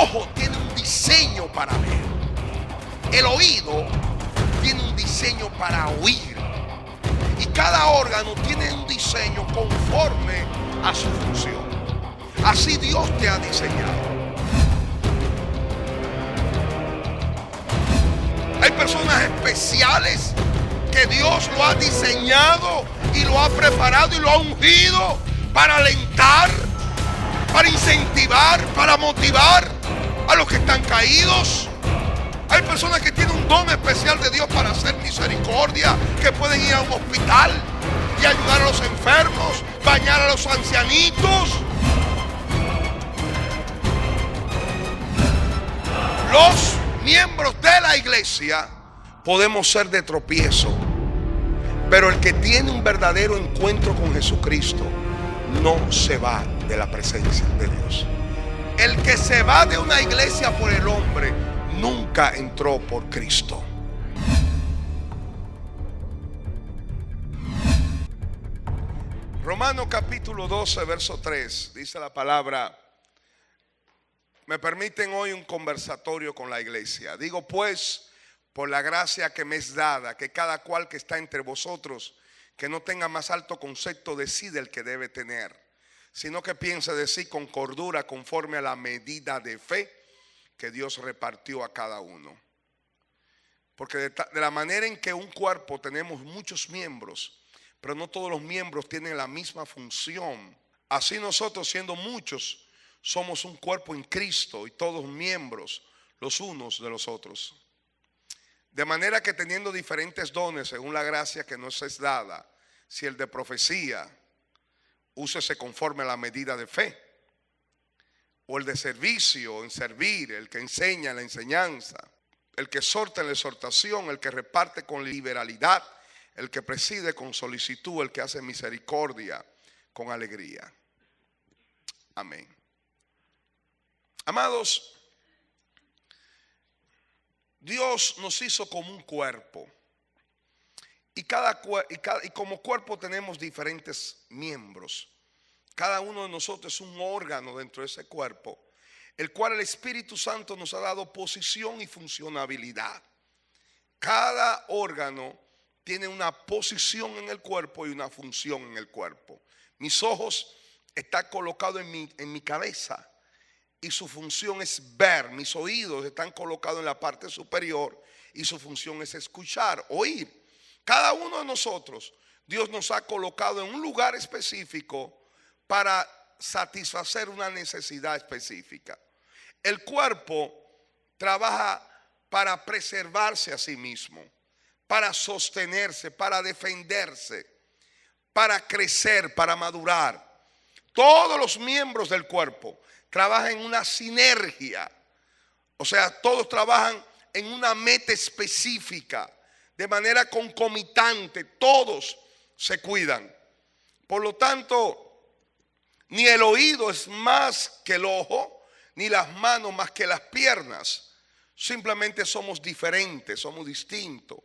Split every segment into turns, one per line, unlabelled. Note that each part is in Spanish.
ojo tiene un diseño para ver. El oído tiene un diseño para oír. Y cada órgano tiene un diseño conforme a su función. Así Dios te ha diseñado. Hay personas especiales que Dios lo ha diseñado y lo ha preparado y lo ha ungido para alentar, para incentivar, para motivar a los que están caídos. Hay personas que tienen un don especial de Dios para hacer misericordia, que pueden ir a un hospital y ayudar a los enfermos, bañar a los ancianitos. Los miembros de la iglesia podemos ser de tropiezo, pero el que tiene un verdadero encuentro con Jesucristo no se va de la presencia de Dios. El que se va de una iglesia por el hombre nunca entró por Cristo. Romanos capítulo 12, verso 3, dice la palabra: me permiten hoy un conversatorio con la iglesia. Digo pues, por la gracia que me es dada, que cada cual que está entre vosotros, que no tenga más alto concepto de sí del que debe tener, sino que piense de sí con cordura, conforme a la medida de fe que Dios repartió a cada uno. Porque de la manera en que un cuerpo tenemos muchos miembros, pero no todos los miembros tienen la misma función, así nosotros, siendo muchos, somos un cuerpo en Cristo y todos miembros los unos de los otros. De manera que teniendo diferentes dones según la gracia que nos es dada, si el de profecía, úsese conforme a la medida de fe, o el de servicio, en servir, el que enseña en la enseñanza, el que exhorta en la exhortación, el que reparte con liberalidad, el que preside con solicitud, el que hace misericordia con alegría. Amén. Amados, Dios nos hizo como un cuerpo. Y como cuerpo tenemos diferentes miembros. Cada uno de nosotros es un órgano dentro de ese cuerpo, el cual el Espíritu Santo nos ha dado posición y funcionabilidad. Cada órgano tiene una posición en el cuerpo y una función en el cuerpo. Mis ojos están colocados en mi cabeza y su función es ver. Mis oídos están colocados en la parte superior y su función es escuchar, oír. Cada uno de nosotros, Dios nos ha colocado en un lugar específico para satisfacer una necesidad específica. El cuerpo trabaja para preservarse a sí mismo, para sostenerse, para defenderse, para crecer, para madurar. Todos los miembros del cuerpo trabajan en una sinergia. O sea, todos trabajan en una meta específica, de manera concomitante. Todos se cuidan. Por lo tanto, ni el oído es más que el ojo, ni las manos más que las piernas. Simplemente somos diferentes, somos distintos.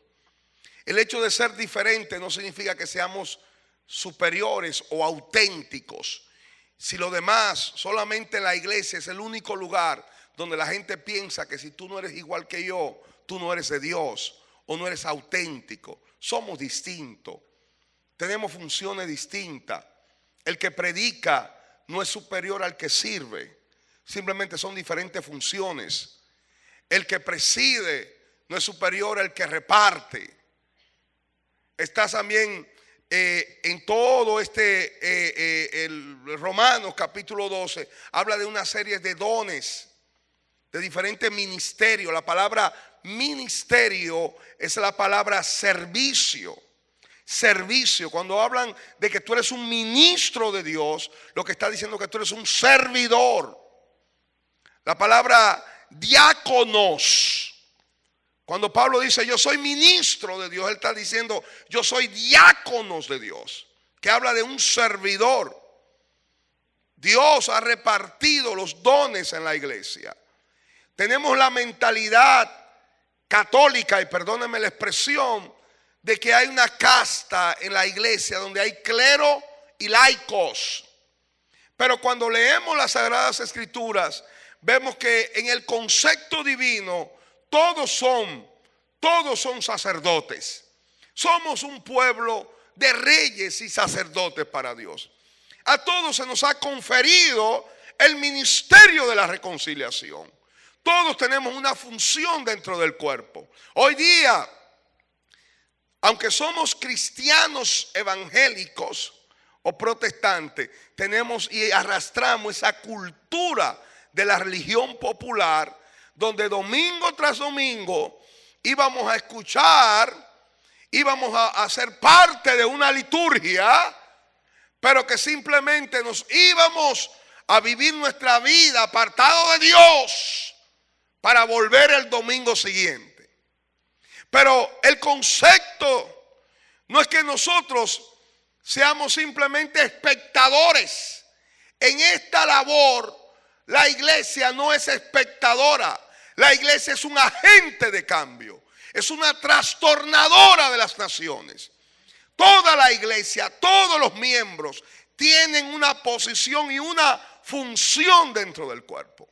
El hecho de ser diferente no significa que seamos superiores o auténticos. Si lo demás, solamente la iglesia es el único lugar donde la gente piensa que si tú no eres igual que yo, tú no eres de Dios o no eres auténtico. Somos distintos, tenemos funciones distintas. El que predica no es superior al que sirve, simplemente son diferentes funciones. El que preside no es superior al que reparte. Está también en todo el Romanos capítulo 12 habla de una serie de dones, de diferentes ministerios. La palabra ministerio es la palabra servicio. Servicio, cuando hablan de que tú eres un ministro de Dios, lo que está diciendo es que tú eres un servidor. La palabra diáconos, cuando Pablo dice yo soy ministro de Dios, él está diciendo yo soy diáconos de Dios, que habla de un servidor. Dios ha repartido los dones en la iglesia. Tenemos la mentalidad católica, y perdónenme la expresión, de que hay una casta en la iglesia donde hay clero y laicos. Pero cuando leemos las Sagradas Escrituras, vemos que en el concepto divino todos son sacerdotes. Somos un pueblo de reyes y sacerdotes para Dios. A todos se nos ha conferido el ministerio de la reconciliación. Todos tenemos una función dentro del cuerpo. Hoy día, aunque somos cristianos evangélicos o protestantes, tenemos y arrastramos esa cultura de la religión popular, donde domingo tras domingo íbamos a escuchar, íbamos a ser parte de una liturgia, pero que simplemente nos íbamos a vivir nuestra vida apartado de Dios para volver el domingo siguiente. Pero el concepto no es que nosotros seamos simplemente espectadores. En esta labor, la iglesia no es espectadora. La iglesia es un agente de cambio. Es una trastornadora de las naciones. Toda la iglesia, todos los miembros tienen una posición y una función dentro del cuerpo.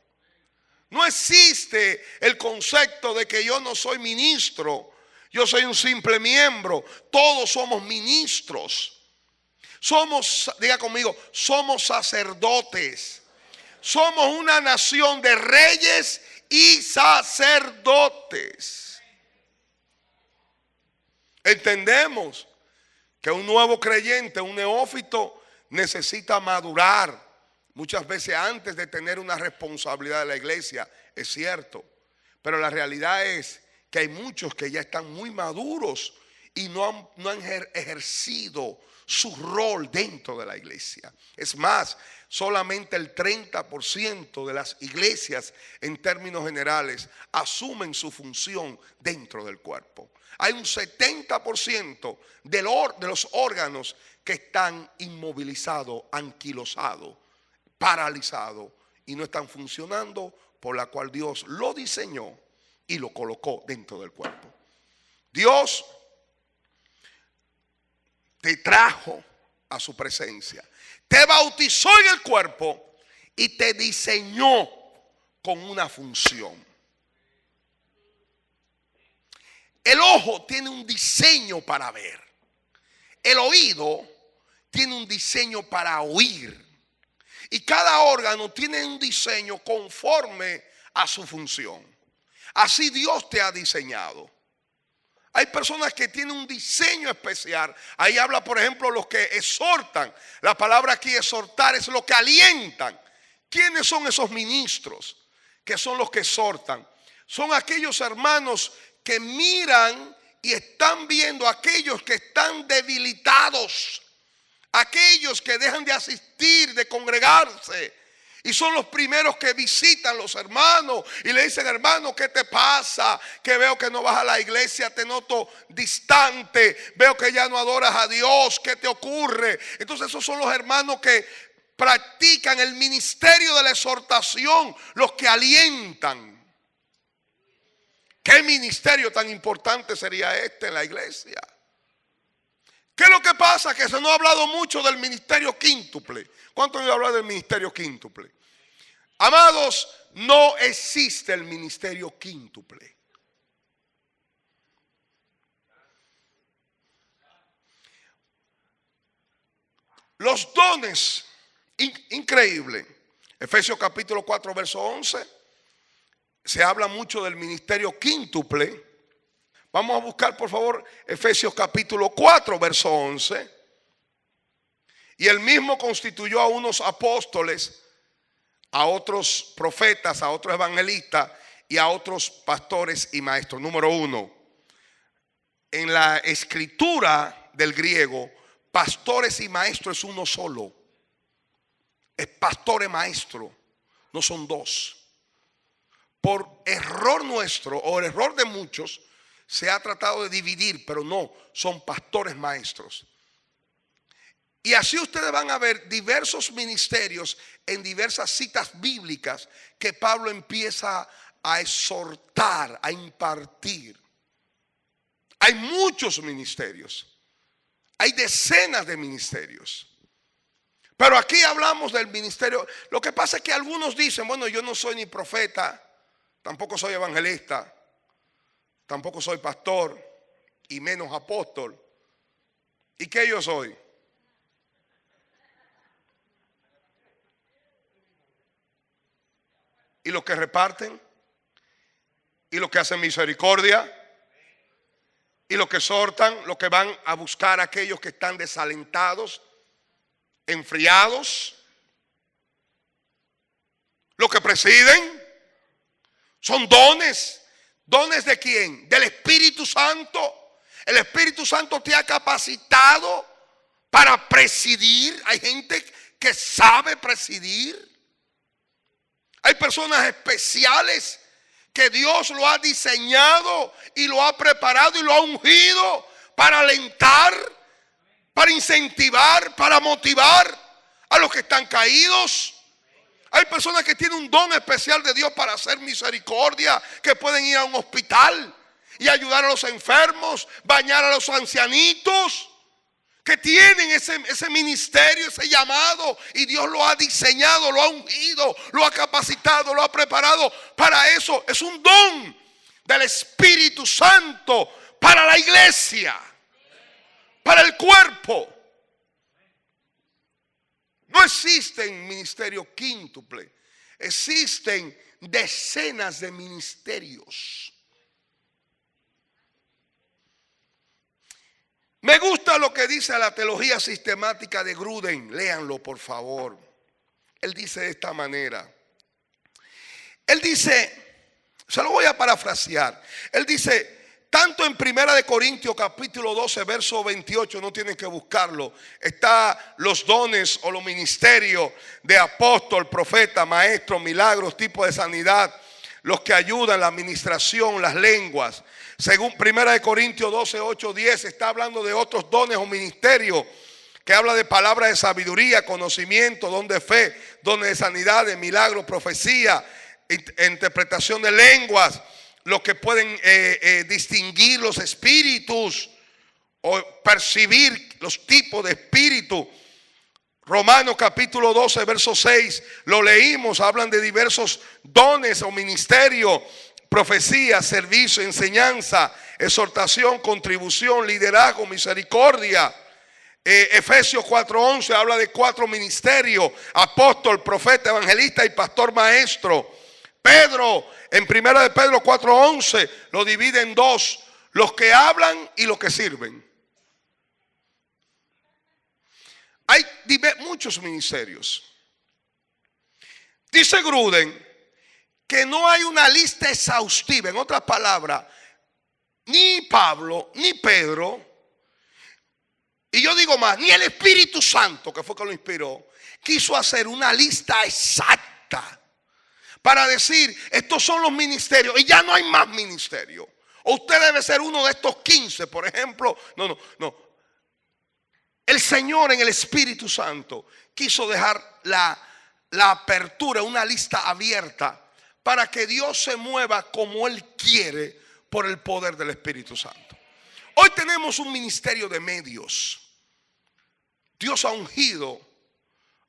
No existe el concepto de que yo no soy ministro, yo soy un simple miembro. Todos somos ministros. Somos, diga conmigo, somos sacerdotes. Somos una nación de reyes y sacerdotes. Entendemos que un nuevo creyente, un neófito, necesita madurar muchas veces antes de tener una responsabilidad de la iglesia. Es cierto, pero la realidad es que hay muchos que ya están muy maduros y no han ejercido su rol dentro de la iglesia. Es más, solamente el 30% de las iglesias en términos generales asumen su función dentro del cuerpo. Hay un 70% de los órganos que están inmovilizados, anquilosados, paralizados y no están funcionando, por la cual Dios lo diseñó y lo colocó dentro del cuerpo. Dios te trajo a su presencia, te bautizó en el cuerpo y te diseñó con una función. El ojo tiene un diseño para ver. El oído tiene un diseño para oír. Y cada órgano tiene un diseño conforme a su función. Así Dios te ha diseñado. Hay personas que tienen un diseño especial. Ahí habla, por ejemplo, los que exhortan. La palabra aquí exhortar es lo que alientan. ¿Quiénes son esos ministros que son los que exhortan? Son aquellos hermanos que miran y están viendo a aquellos que están debilitados, aquellos que dejan de asistir, de congregarse, y son los primeros que visitan los hermanos y le dicen: hermano, ¿qué te pasa? Que veo que no vas a la iglesia, te noto distante, veo que ya no adoras a Dios, ¿qué te ocurre? Entonces esos son los hermanos que practican el ministerio de la exhortación, los que alientan. ¿Qué ministerio tan importante sería este en la iglesia? ¿Qué es lo que pasa? Que se nos ha hablado mucho del ministerio quíntuple. ¿Cuánto han hablado del ministerio quíntuple? Amados, no existe el ministerio quíntuple. Los dones, increíble. Efesios capítulo 4, verso 11. Se habla mucho del ministerio quíntuple. Vamos a buscar, por favor, Efesios capítulo 4, verso 11. Y él mismo constituyó a unos apóstoles, a otros profetas, a otros evangelistas y a otros pastores y maestros. Número 1. En la escritura del griego, pastores y maestros es uno solo. Es pastor y maestro, no son dos. Por error nuestro o el error de muchos se ha tratado de dividir, pero no, son pastores maestros. Y así ustedes van a ver diversos ministerios en diversas citas bíblicas que Pablo empieza a exhortar, a impartir. Hay muchos ministerios, hay decenas de ministerios. Pero aquí hablamos del ministerio. Lo que pasa es que algunos dicen, bueno, yo no soy ni profeta, tampoco soy evangelista, tampoco soy pastor y menos apóstol. ¿Y qué yo soy? ¿Y los que reparten? ¿Y los que hacen misericordia? ¿Y los que exhortan? ¿Los que van a buscar a aquellos que están desalentados, enfriados? ¿Los que presiden? Son dones. ¿Dones de quién? Del Espíritu Santo. El Espíritu Santo te ha capacitado para presidir. Hay gente que sabe presidir. Hay personas especiales que Dios lo ha diseñado y lo ha preparado y lo ha ungido para alentar, para incentivar, para motivar a los que están caídos. Hay personas que tienen un don especial de Dios para hacer misericordia, que pueden ir a un hospital y ayudar a los enfermos, bañar a los ancianitos, que tienen ese ministerio, ese llamado, y Dios lo ha diseñado, lo ha ungido, lo ha capacitado, lo ha preparado para eso. Es un don del Espíritu Santo para la iglesia, para el cuerpo. No existen ministerios quíntuple, existen decenas de ministerios. Me gusta lo que dice la teología sistemática de Gruden. Léanlo, por favor. Él dice de esta manera. Él dice, se lo voy a parafrasear. Él dice, tanto en 1 Corintios capítulo 12, verso 28, no tienen que buscarlo. Está los dones o los ministerios de apóstol, profeta, maestro, milagros, tipo de sanidad, los que ayudan, la administración, las lenguas. Según 1 Corintios 12, 8, 10, está hablando de otros dones o ministerios, que habla de palabras de sabiduría, conocimiento, don de fe, dones de sanidad, de milagros, profecía, interpretación de lenguas, los que pueden distinguir los espíritus o percibir los tipos de espíritu. Romanos capítulo 12, verso 6, lo leímos, hablan de diversos dones o ministerios. Profecía, servicio, enseñanza, exhortación, contribución, liderazgo, misericordia. Efesios 4:11 habla de 4 ministerios: apóstol, profeta, evangelista y pastor maestro. Pedro, en 1 de Pedro 4:11, lo divide en 2: los que hablan y los que sirven. Hay muchos ministerios. Dice Gruden que no hay una lista exhaustiva. En otras palabras, ni Pablo, ni Pedro, y yo digo más, ni el Espíritu Santo, que fue que lo inspiró, quiso hacer una lista exacta para decir, estos son los ministerios y ya no hay más ministerios. O usted debe ser uno de estos 15, por ejemplo. No. El Señor en el Espíritu Santo quiso dejar la apertura, una lista abierta, para que Dios se mueva como Él quiere por el poder del Espíritu Santo. Hoy tenemos un ministerio de medios. Dios ha ungido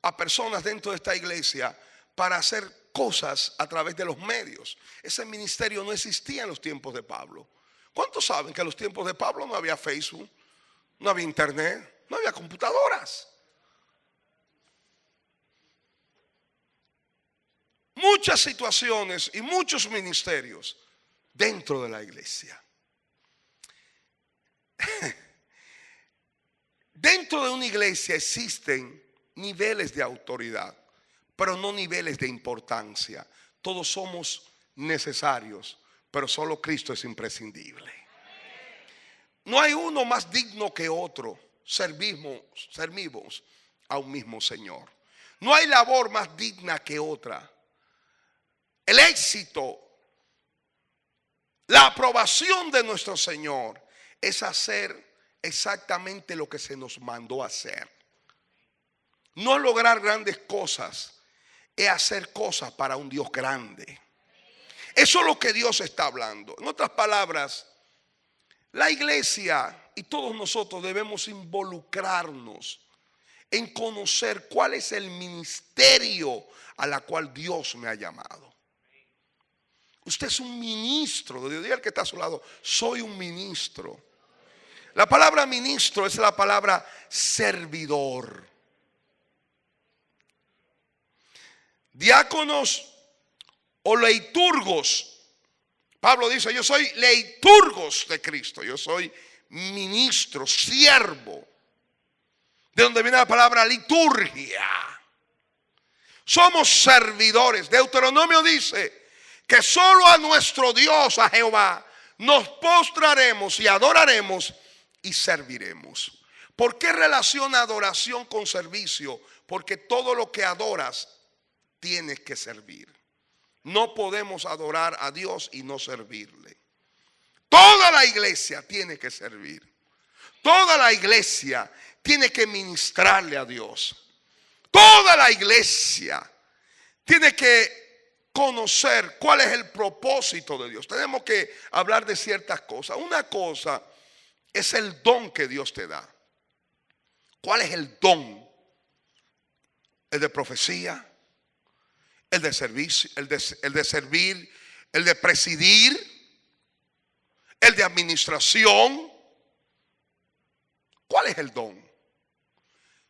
a personas dentro de esta iglesia para hacer cosas a través de los medios. Ese ministerio no existía en los tiempos de Pablo. ¿Cuántos saben que en los tiempos de Pablo no había Facebook, no había internet, no había computadoras? Muchas situaciones y muchos ministerios dentro de la iglesia. Dentro de una iglesia existen niveles de autoridad, pero no niveles de importancia. Todos somos necesarios, pero solo Cristo es imprescindible. No hay uno más digno que otro. Servimos a un mismo Señor. No hay labor más digna que otra. El éxito, la aprobación de nuestro Señor es hacer exactamente lo que se nos mandó a hacer. No lograr grandes cosas, es hacer cosas para un Dios grande. Eso es lo que Dios está hablando. En otras palabras, la iglesia y todos nosotros debemos involucrarnos en conocer cuál es el ministerio a la cual Dios me ha llamado. Usted es un ministro de Dios. Diga al que está a su lado: soy un ministro. La palabra ministro es la palabra servidor. Diáconos o leiturgos. Pablo dice: yo soy leiturgos de Cristo. Yo soy ministro, siervo. De donde viene la palabra liturgia. Somos servidores. Deuteronomio dice que solo a nuestro Dios, a Jehová, nos postraremos y adoraremos y serviremos. ¿Por qué relaciona adoración con servicio? Porque todo lo que adoras tienes que servir. No podemos adorar a Dios y no servirle. Toda la iglesia tiene que servir. Toda la iglesia tiene que ministrarle a Dios. Toda la iglesia tiene que conocer cuál es el propósito de Dios. Tenemos que hablar de ciertas cosas. Una cosa es el don que Dios te da. ¿Cuál es el don? El de profecía, el de servicio, el de servir, el de presidir, el de administración. ¿Cuál es el don?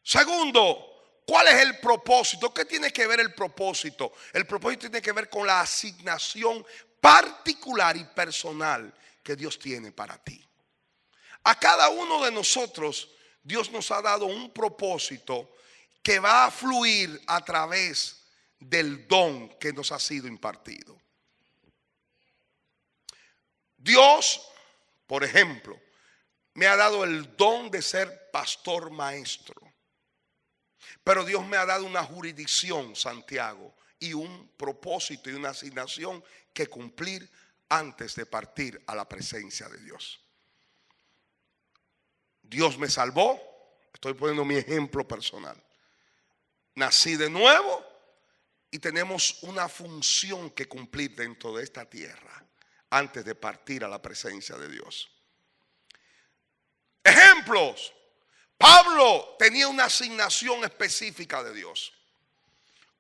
Segundo, ¿cuál es el propósito? ¿Qué tiene que ver el propósito? El propósito tiene que ver con la asignación particular y personal que Dios tiene para ti. A cada uno de nosotros Dios nos ha dado un propósito que va a fluir a través del don que nos ha sido impartido. Dios, por ejemplo, me ha dado el don de ser pastor maestro. Pero Dios me ha dado una jurisdicción, Santiago, y un propósito y una asignación que cumplir antes de partir a la presencia de Dios. Dios me salvó. Estoy poniendo mi ejemplo personal. Nací de nuevo y tenemos una función que cumplir dentro de esta tierra antes de partir a la presencia de Dios. Ejemplos. Pablo tenía una asignación específica de Dios.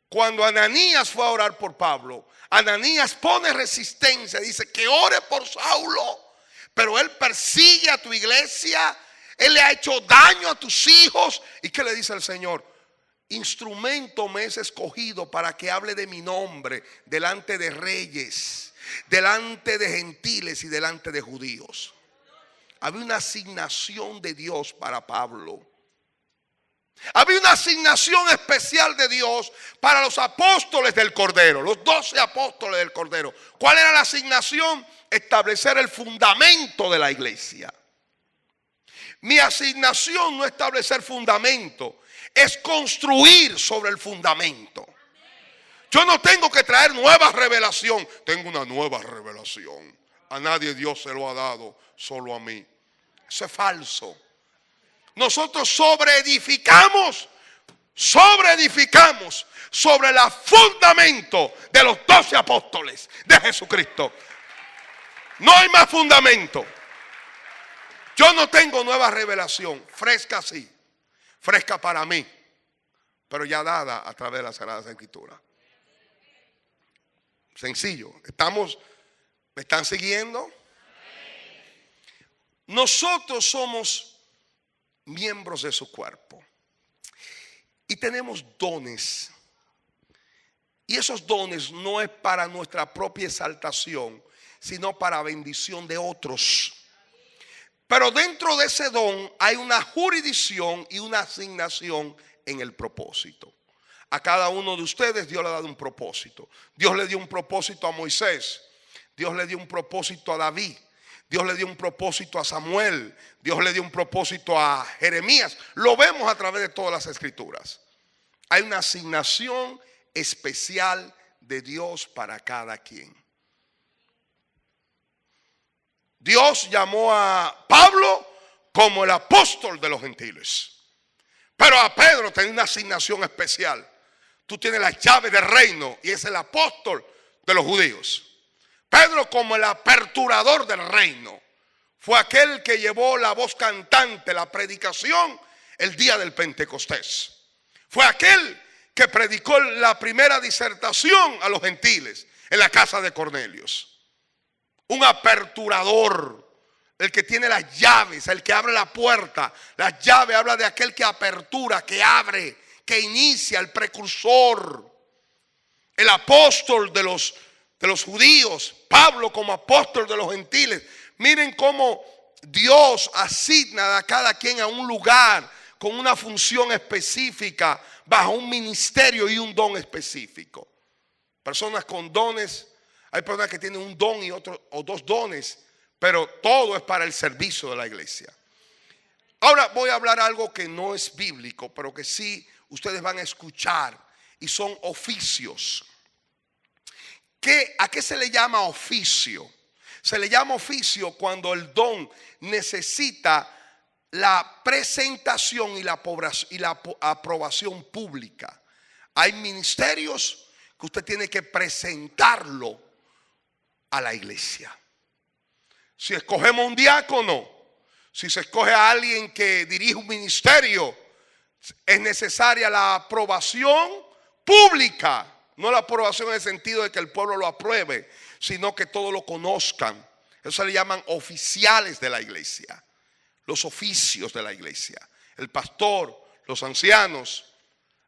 Cuando Ananías fue a orar por Pablo, Ananías pone resistencia, dice que ore por Saulo, pero él persigue a tu iglesia, él le ha hecho daño a tus hijos. ¿Y qué le dice el Señor? Instrumento me es escogido para que hable de mi nombre delante de reyes, delante de gentiles y delante de judíos. Había una asignación de Dios para Pablo. Había una asignación especial de Dios para los apóstoles del Cordero, los 12 apóstoles del Cordero. ¿Cuál era la asignación? Establecer el fundamento de la iglesia. Mi asignación no es establecer fundamento, es construir sobre el fundamento. Yo no tengo que traer nueva revelación. Tengo una nueva revelación. A nadie Dios se lo ha dado, solo a mí. Eso es falso. Nosotros sobreedificamos sobre el fundamento de los 12 apóstoles de Jesucristo. No hay más fundamento. Yo no tengo nueva revelación, fresca sí, fresca para mí, pero ya dada a través de las Sagradas Escrituras. Sencillo. ¿Me están siguiendo? Nosotros somos miembros de su cuerpo y tenemos dones. Y esos dones no es para nuestra propia exaltación, sino para bendición de otros. Pero dentro de ese don hay una jurisdicción y una asignación en el propósito. A cada uno de ustedes Dios le ha dado un propósito. Dios le dio un propósito a Moisés. Dios le dio un propósito a David. Dios le dio un propósito a Samuel. Dios le dio un propósito a Jeremías. Lo vemos a través de todas las escrituras. Hay una asignación especial de Dios para cada quien. Dios llamó a Pablo como el apóstol de los gentiles. Pero a Pedro tenía una asignación especial. Tú tienes las llaves del reino y es el apóstol de los judíos. Pedro, como el aperturador del reino, fue aquel que llevó la voz cantante, la predicación el día del Pentecostés. Fue aquel que predicó la primera disertación a los gentiles en la casa de Cornelio. Un aperturador, el que tiene las llaves, el que abre la puerta. Las llaves habla de aquel que apertura, que abre, que inicia, el precursor. El apóstol de los judíos, Pablo como apóstol de los gentiles. Miren cómo Dios asigna a cada quien a un lugar con una función específica, bajo un ministerio y un don específico. Personas con dones, hay personas que tienen un don y otro, o dos dones, pero todo es para el servicio de la iglesia. Ahora voy a hablar algo que no es bíblico, pero que sí ustedes van a escuchar, y son oficios. ¿A qué se le llama oficio? Se le llama oficio cuando el don necesita la presentación y la aprobación pública. Hay ministerios que usted tiene que presentarlo a la iglesia. Si escogemos un diácono, si se escoge a alguien que dirige un ministerio, es necesaria la aprobación pública. No la aprobación en el sentido de que el pueblo lo apruebe, sino que todos lo conozcan. Eso se le llaman oficiales de la iglesia. Los oficios de la iglesia. El pastor, los ancianos,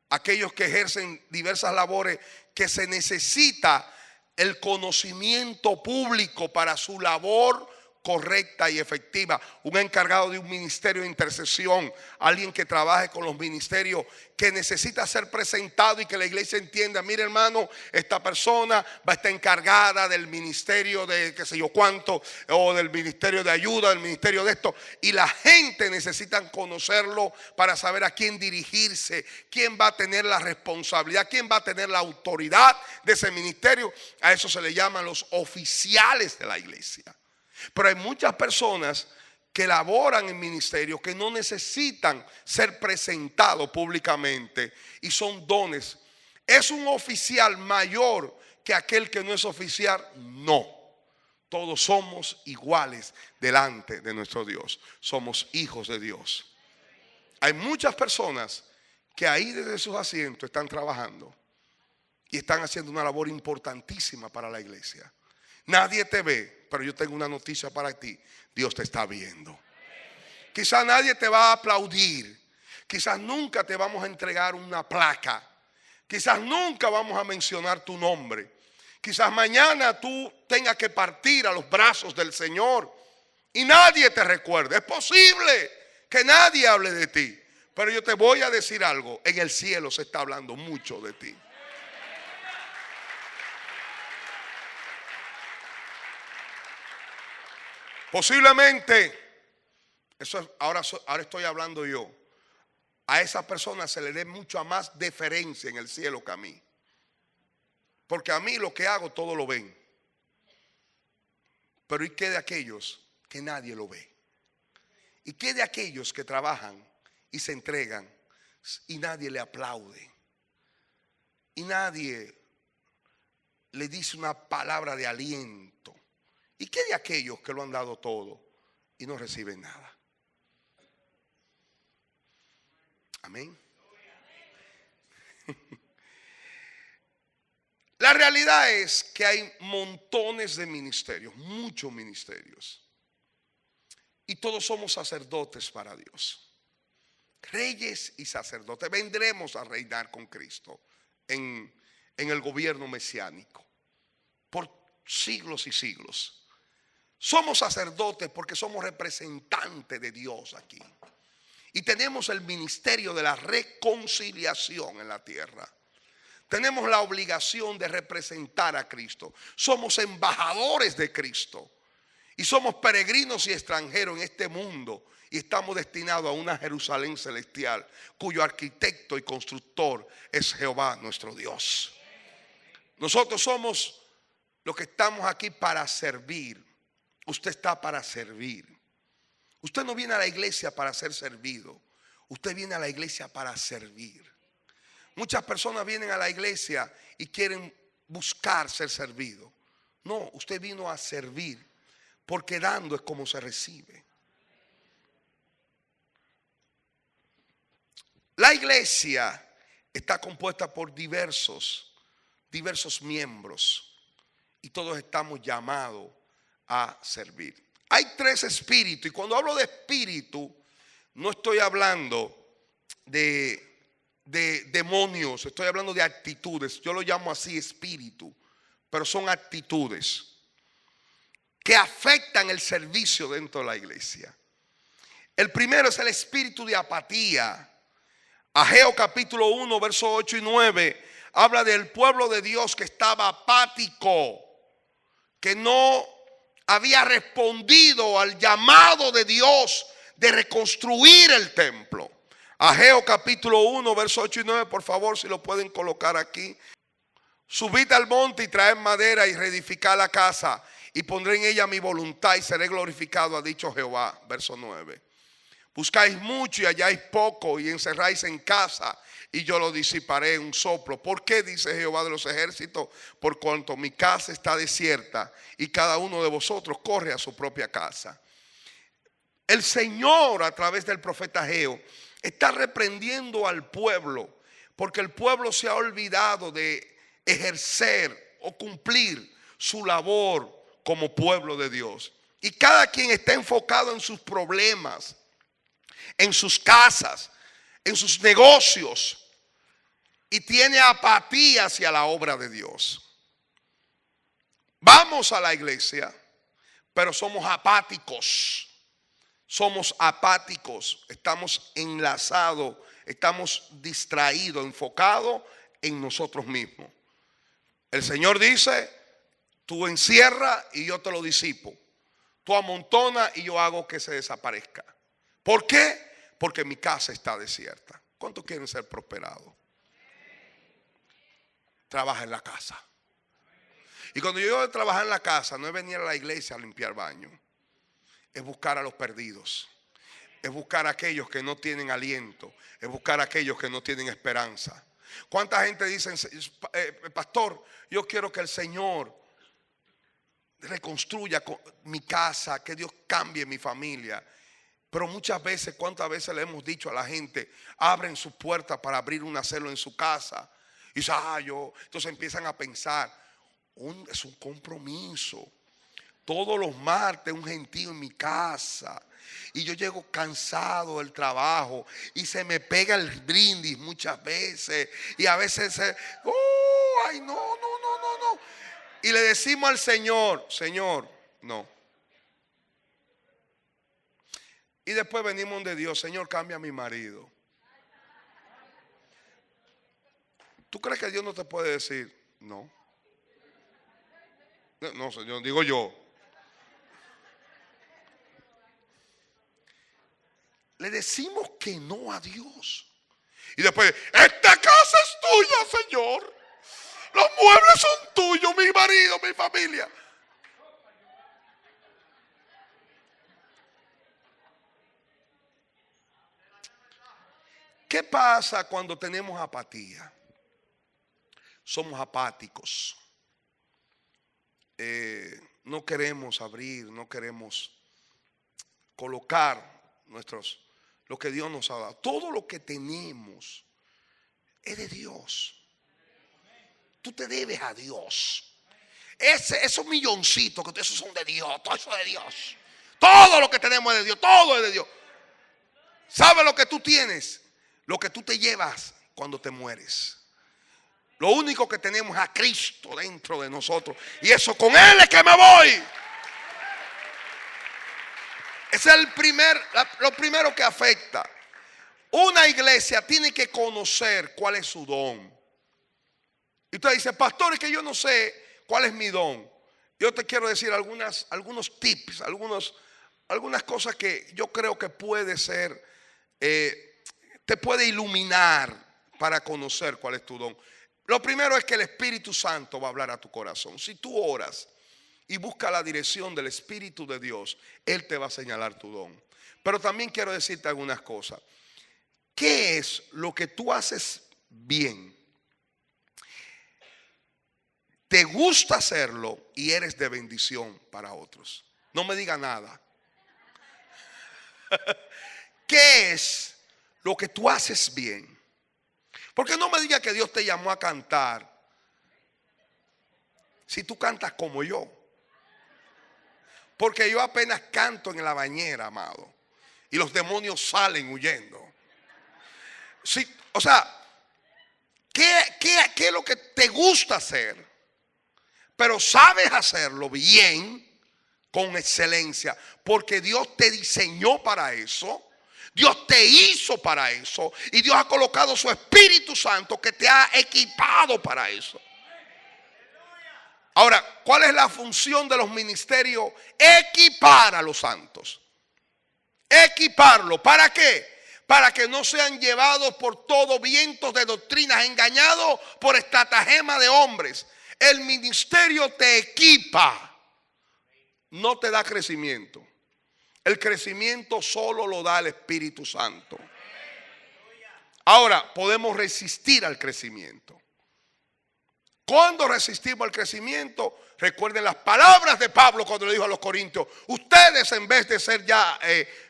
aquellos que ejercen diversas labores, que se necesita el conocimiento público para su labor correcta y efectiva. Un encargado de un ministerio de intercesión, alguien que trabaje con los ministerios, que necesita ser presentado y que la iglesia entienda: mire, hermano, esta persona va a estar encargada del ministerio de qué sé yo cuánto, o del ministerio de ayuda, del ministerio de esto, y la gente necesita conocerlo para saber a quién dirigirse, quién va a tener la responsabilidad, quién va a tener la autoridad de ese ministerio. A eso se le llaman los oficiales de la iglesia. Pero hay muchas personas que laboran en ministerios que no necesitan ser presentados públicamente y son dones. ¿Es un oficial mayor que aquel que no es oficial? No. Todos somos iguales delante de nuestro Dios. Somos hijos de Dios. Hay muchas personas que ahí desde sus asientos están trabajando y están haciendo una labor importantísima para la iglesia. Nadie te ve, pero yo tengo una noticia para ti: Dios te está viendo. Quizás nadie te va a aplaudir, quizás nunca te vamos a entregar una placa, quizás nunca vamos a mencionar tu nombre, quizás mañana tú tengas que partir a los brazos del Señor y nadie te recuerde. Es posible que nadie hable de ti, pero yo te voy a decir algo: en el cielo se está hablando mucho de ti. Posiblemente, ahora estoy hablando yo, a esa persona se le dé mucha más deferencia en el cielo que a mí. Porque a mí lo que hago todo lo ven. Pero ¿y qué de aquellos que nadie lo ve? ¿Y qué de aquellos que trabajan y se entregan y nadie le aplaude? Y nadie le dice una palabra de aliento. ¿Y qué de aquellos que lo han dado todo y no reciben nada? Amén. La realidad es que hay montones de ministerios, muchos ministerios. Y todos somos sacerdotes para Dios. Reyes y sacerdotes. Vendremos a reinar con Cristo en el gobierno mesiánico por siglos y siglos. Somos sacerdotes porque somos representantes de Dios aquí. Y tenemos el ministerio de la reconciliación en la tierra. Tenemos la obligación de representar a Cristo. Somos embajadores de Cristo. Y somos peregrinos y extranjeros en este mundo. Y estamos destinados a una Jerusalén celestial, cuyo arquitecto y constructor es Jehová nuestro Dios. Nosotros somos los que estamos aquí para servir. Usted está para servir. Usted no viene a la iglesia para ser servido. Usted viene a la iglesia para servir. Muchas personas vienen a la iglesia y quieren buscar ser servido. No, usted vino a servir, porque dando es como se recibe. La iglesia está compuesta por diversos miembros y todos estamos llamados a servir. Hay 3 espíritus, y cuando hablo de espíritu no estoy hablando de demonios, estoy hablando de actitudes. Yo lo llamo así espíritu, pero son actitudes que afectan el servicio dentro de la iglesia. El primero es el espíritu de apatía. Ageo capítulo 1, versos 8 y 9 habla del pueblo de Dios que estaba apático, que no había respondido al llamado de Dios de reconstruir el templo. Ageo capítulo 1, versos 8 y 9, por favor, si lo pueden colocar aquí. Subid al monte y traed madera y reedificad la casa, y pondré en ella mi voluntad y seré glorificado, ha dicho Jehová. Verso 9. Buscáis mucho y halláis poco, y encerráis en casa, y yo lo disiparé en un soplo. ¿Por qué? Dice Jehová de los ejércitos: por cuanto mi casa está desierta y cada uno de vosotros corre a su propia casa. El Señor, a través del profeta Ageo, está reprendiendo al pueblo, porque el pueblo se ha olvidado de ejercer o cumplir su labor como pueblo de Dios. Y cada quien está enfocado en sus problemas, en sus casas, en sus negocios, y tiene apatía hacia la obra de Dios. Vamos a la iglesia, pero somos apáticos. Somos apáticos, estamos enlazados, estamos distraídos, enfocados en nosotros mismos. El Señor dice: tú encierra y yo te lo disipo. Tú amontona y yo hago que se desaparezca. ¿Por qué? Porque mi casa está desierta. ¿Cuántos quieren ser prosperados? Trabaja en la casa. Y cuando yo digo de trabajar en la casa, no es venir a la iglesia a limpiar baño. Es buscar a los perdidos. Es buscar a aquellos que no tienen aliento. Es buscar a aquellos que no tienen esperanza. ¿Cuánta gente dice: pastor, yo quiero que el Señor reconstruya mi casa, que Dios cambie mi familia? Pero muchas veces, ¿cuántas veces le hemos dicho a la gente: abren sus puertas para abrir una célula en su casa? Y dice: entonces empiezan a pensar, es un compromiso. Todos los martes un gentío en mi casa, y yo llego cansado del trabajo y se me pega el brindis muchas veces, y a veces no. Y le decimos al Señor: Señor, no. Y después venimos de Dios: Señor, cambia a mi marido. ¿Tú crees que Dios no te puede decir no? No, Señor, digo yo. Le decimos que no a Dios. Y después: esta casa es tuya, Señor. Los muebles son tuyos, mi marido, mi familia. ¿Qué pasa cuando tenemos apatía? Somos apáticos. No queremos abrir, no queremos colocar lo que Dios nos ha dado. Todo lo que tenemos es de Dios. Tú te debes a Dios. Esos milloncitos, esos son de Dios. Todo eso es de Dios. Todo lo que tenemos es de Dios. Todo es de Dios. ¿Sabes lo que tú tienes? Lo que tú te llevas cuando te mueres. Lo único que tenemos es a Cristo dentro de nosotros. Y eso, con Él es que me voy. Ese es lo primero que afecta. Una iglesia tiene que conocer cuál es su don. Y usted dice: pastor, es que yo no sé cuál es mi don. Yo te quiero decir algunos tips, algunas cosas que yo creo que puede ser, te puede iluminar para conocer cuál es tu don. Lo primero es que el Espíritu Santo va a hablar a tu corazón. Si tú oras y buscas la dirección del Espíritu de Dios, Él te va a señalar tu don. Pero también quiero decirte algunas cosas. ¿Qué es lo que tú haces bien? Te gusta hacerlo y eres de bendición para otros. No me diga nada. ¿Qué es lo que tú haces bien. Porque no me digas que Dios te llamó a cantar si tú cantas como yo. Porque yo apenas canto en la bañera, amado, y los demonios salen huyendo. Sí, o sea, ¿qué es lo que te gusta hacer? Pero sabes hacerlo bien, con excelencia, porque Dios te diseñó para eso. Dios te hizo para eso. Y Dios ha colocado su Espíritu Santo que te ha equipado para eso. Ahora, ¿cuál es la función de los ministerios? Equipar a los santos. Equiparlo. ¿Para qué? Para que no sean llevados por todo viento de doctrinas, engañados por estratagema de hombres. El ministerio te equipa, no te da crecimiento. El crecimiento solo lo da el Espíritu Santo. Ahora, podemos resistir al crecimiento. ¿Cuándo resistimos al crecimiento? Recuerden las palabras de Pablo cuando le dijo a los corintios: ustedes, en vez de ser ya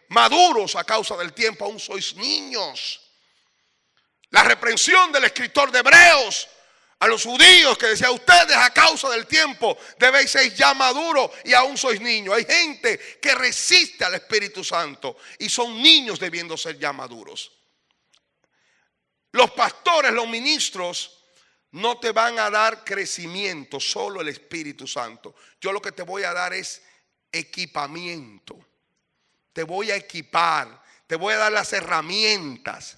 maduros a causa del tiempo, aún sois niños. La reprensión del escritor de Hebreos a los judíos, que decía: ustedes, a causa del tiempo, debéis ser ya maduros y aún sois niños. Hay gente que resiste al Espíritu Santo y son niños debiendo ser ya maduros. Los pastores, los ministros, no te van a dar crecimiento, solo el Espíritu Santo. Yo lo que te voy a dar es equipamiento. Te voy a equipar, te voy a dar las herramientas,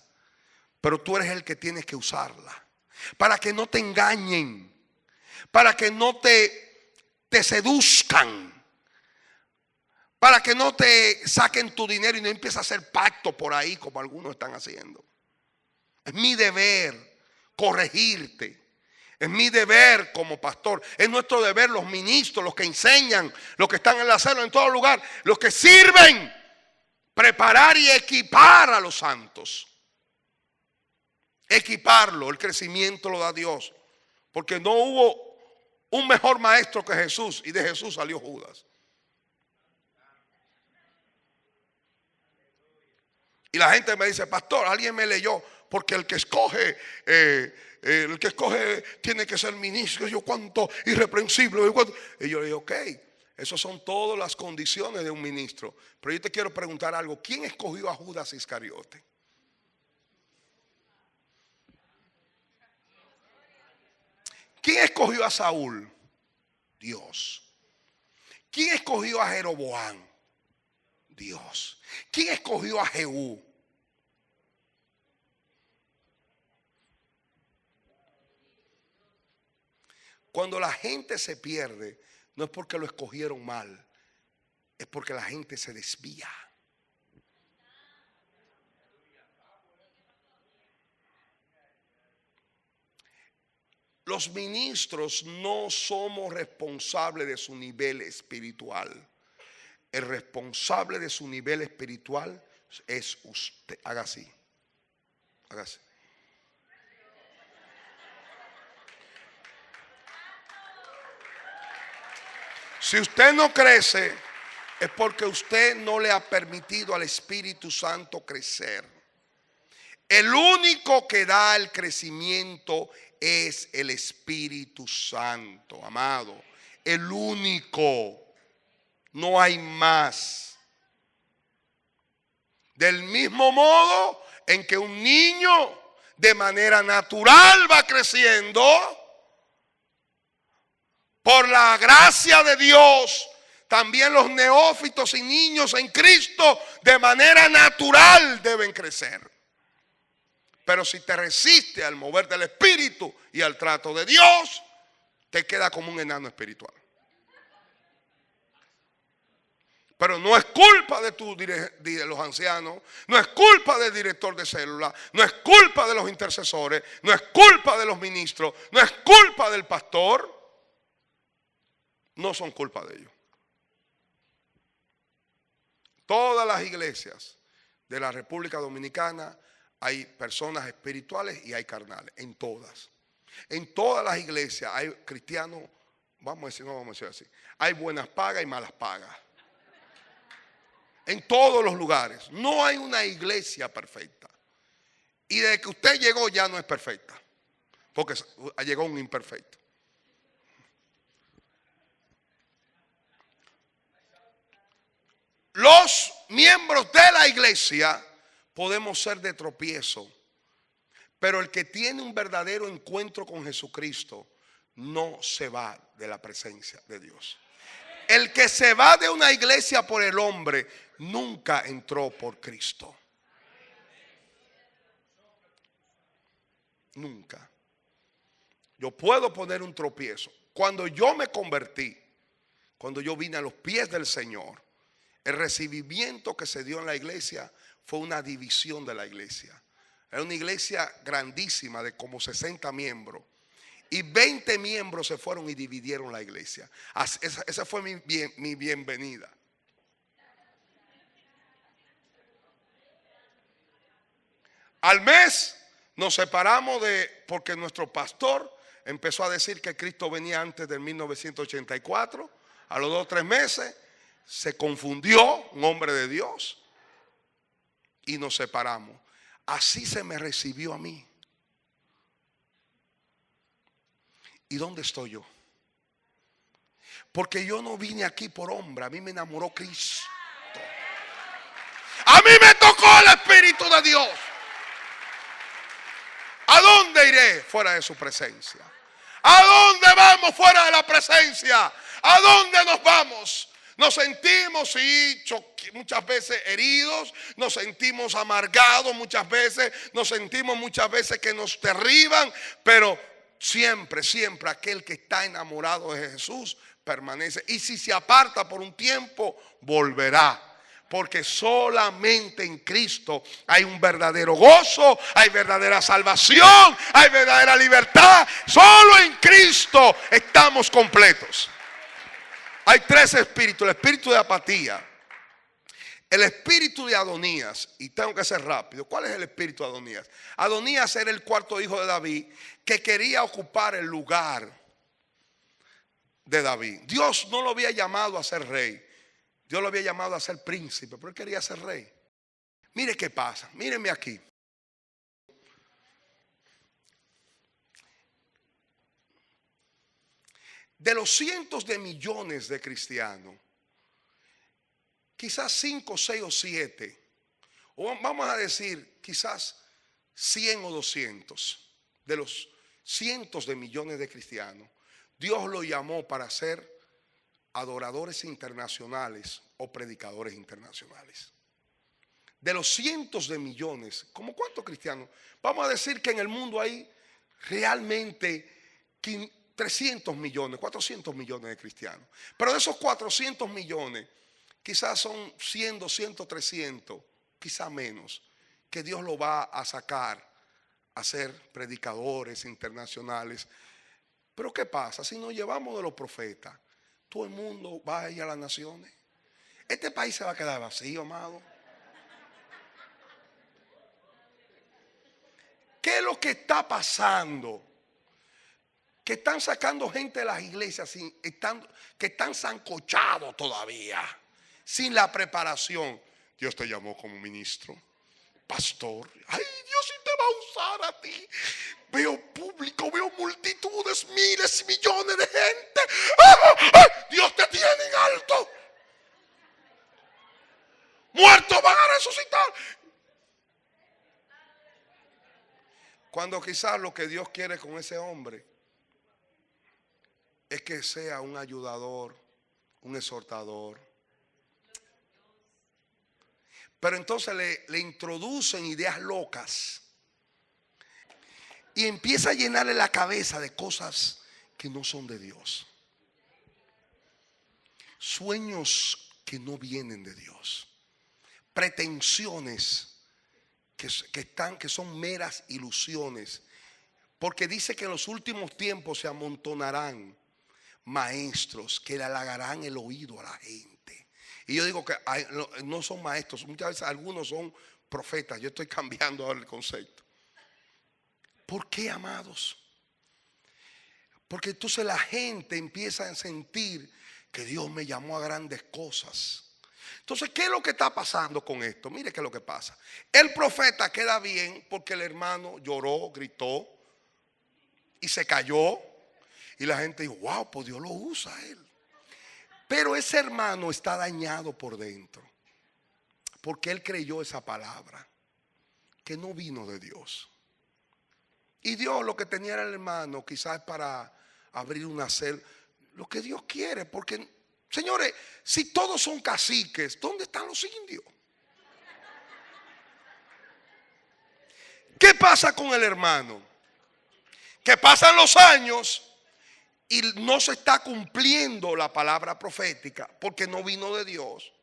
pero tú eres el que tienes que usarlas. Para que no te engañen, para que no te seduzcan, para que no te saquen tu dinero y no empieces a hacer pacto por ahí como algunos están haciendo. Es mi deber corregirte. Es mi deber como pastor. Es nuestro deber, los ministros, los que enseñan, los que están en la célula, en todo lugar, los que sirven, preparar y equipar a los santos. Equiparlo, el crecimiento lo da Dios. Porque no hubo un mejor maestro que Jesús, y de Jesús salió Judas. Y la gente me dice: pastor, alguien me leyó, porque el que escoge tiene que ser ministro. Y yo, cuánto irreprensible. Y yo le digo: ok, esas son todas las condiciones de un ministro. Pero yo te quiero preguntar algo: ¿quién escogió a Judas Iscariote? ¿Quién escogió a Saúl? Dios. ¿Quién escogió a Jeroboam? Dios. ¿Quién escogió a Jehú? Cuando la gente se pierde, no es porque lo escogieron mal, es porque la gente se desvía. Los ministros no somos responsables de su nivel espiritual. El responsable de su nivel espiritual es usted. Haga así. Haga así. Si usted no crece, es porque usted no le ha permitido al Espíritu Santo crecer. El único que da el crecimiento es el Espíritu Santo, amado. El único. No hay más. Del mismo modo en que un niño de manera natural va creciendo, por la gracia de Dios, también los neófitos y niños en Cristo de manera natural deben crecer. Pero si te resiste al mover del Espíritu y al trato de Dios, te queda como un enano espiritual. Pero no es culpa de los ancianos, no es culpa del director de célula, no es culpa de los intercesores, no es culpa de los ministros, no es culpa del pastor. No son culpa de ellos. Todas las iglesias de la República Dominicana hay personas espirituales y hay carnales, en todas. En todas las iglesias hay cristianos, vamos a decir, no vamos a decir así, hay buenas pagas y malas pagas. En todos los lugares. No hay una iglesia perfecta. Y desde que usted llegó ya no es perfecta, porque llegó un imperfecto. Los miembros de la iglesia podemos ser de tropiezo, pero el que tiene un verdadero encuentro con Jesucristo no se va de la presencia de Dios. El que se va de una iglesia por el hombre nunca entró por Cristo. Nunca. Yo puedo poner un tropiezo. Cuando yo me convertí, cuando yo vine a los pies del Señor, el recibimiento que se dio en la iglesia fue una división de la iglesia. Era una iglesia grandísima de como 60 miembros. Y 20 miembros se fueron y dividieron la iglesia. Esa fue mi bienvenida. Al mes nos separamos porque nuestro pastor empezó a decir que Cristo venía antes del 1984. A los 2 o 3 meses se confundió, un hombre de Dios, y nos separamos. Así se me recibió a mí. ¿Y dónde estoy yo? Porque yo no vine aquí por hombre, a mí me enamoró Cristo. A mí me tocó el Espíritu de Dios. ¿A dónde iré fuera de su presencia? ¿A dónde vamos fuera de la presencia? ¿A dónde nos vamos? Nos sentimos, sí, muchas veces heridos, nos sentimos amargados muchas veces, nos sentimos muchas veces que nos derriban, pero siempre, siempre aquel que está enamorado de Jesús permanece. Y si se aparta por un tiempo, volverá. Porque solamente en Cristo hay un verdadero gozo, hay verdadera salvación, hay verdadera libertad. Solo en Cristo estamos completos. Hay 3 espíritus: el espíritu de apatía, el espíritu de Adonías. Y tengo que ser rápido. ¿Cuál es el espíritu de Adonías? Adonías era el 4.º hijo de David, que quería ocupar el lugar de David. Dios no lo había llamado a ser rey. Dios lo había llamado a ser príncipe, pero él quería ser rey. Mire qué pasa, mírenme aquí. De los cientos de millones de cristianos, quizás 5, 6 o 7, o vamos a decir quizás 100 o 200 de los cientos de millones de cristianos, Dios lo llamó para ser adoradores internacionales o predicadores internacionales. De los cientos de millones, ¿cómo cuántos cristianos? Vamos a decir que en el mundo hay realmente 300 millones, 400 millones de cristianos. Pero de esos 400 millones, quizás son 100, 200, 300, quizás menos, que Dios lo va a sacar a ser predicadores internacionales. Pero ¿qué pasa? Si nos llevamos de los profetas, todo el mundo va a ir a las naciones. Este país se va a quedar vacío, amado. ¿Qué es lo que está pasando? Que están sacando gente de las iglesias que están sancochados todavía, sin la preparación. Dios te llamó como ministro, pastor. Ay, Dios sí te va a usar a ti. Veo público, veo multitudes, miles y millones de gente. Dios te tiene en alto. Muertos van a resucitar. Cuando quizás lo que Dios quiere con ese hombre es que sea un ayudador, un exhortador. Pero entonces le introducen ideas locas y empieza a llenarle la cabeza de cosas que no son de Dios. Sueños que no vienen de Dios. Pretensiones que son meras ilusiones. Porque dice que en los últimos tiempos se amontonarán maestros que le halagarán el oído a la gente. Y yo digo que no son maestros, muchas veces algunos son profetas. Yo estoy cambiando ahora el concepto. ¿Por qué, amados? Porque entonces la gente empieza a sentir que Dios me llamó a grandes cosas. Entonces, ¿qué es lo que está pasando con esto? Mire qué es lo que pasa. El profeta queda bien porque el hermano lloró, gritó y se cayó. Y la gente dijo, wow, pues Dios lo usa a él. Pero ese hermano está dañado por dentro. Porque él creyó esa palabra que no vino de Dios. Y Dios lo que tenía era el hermano quizás para abrir una celda. Lo que Dios quiere, porque, señores, si todos son caciques, ¿dónde están los indios? ¿Qué pasa con el hermano? Que pasan los años y no se está cumpliendo la palabra profética porque no vino de Dios.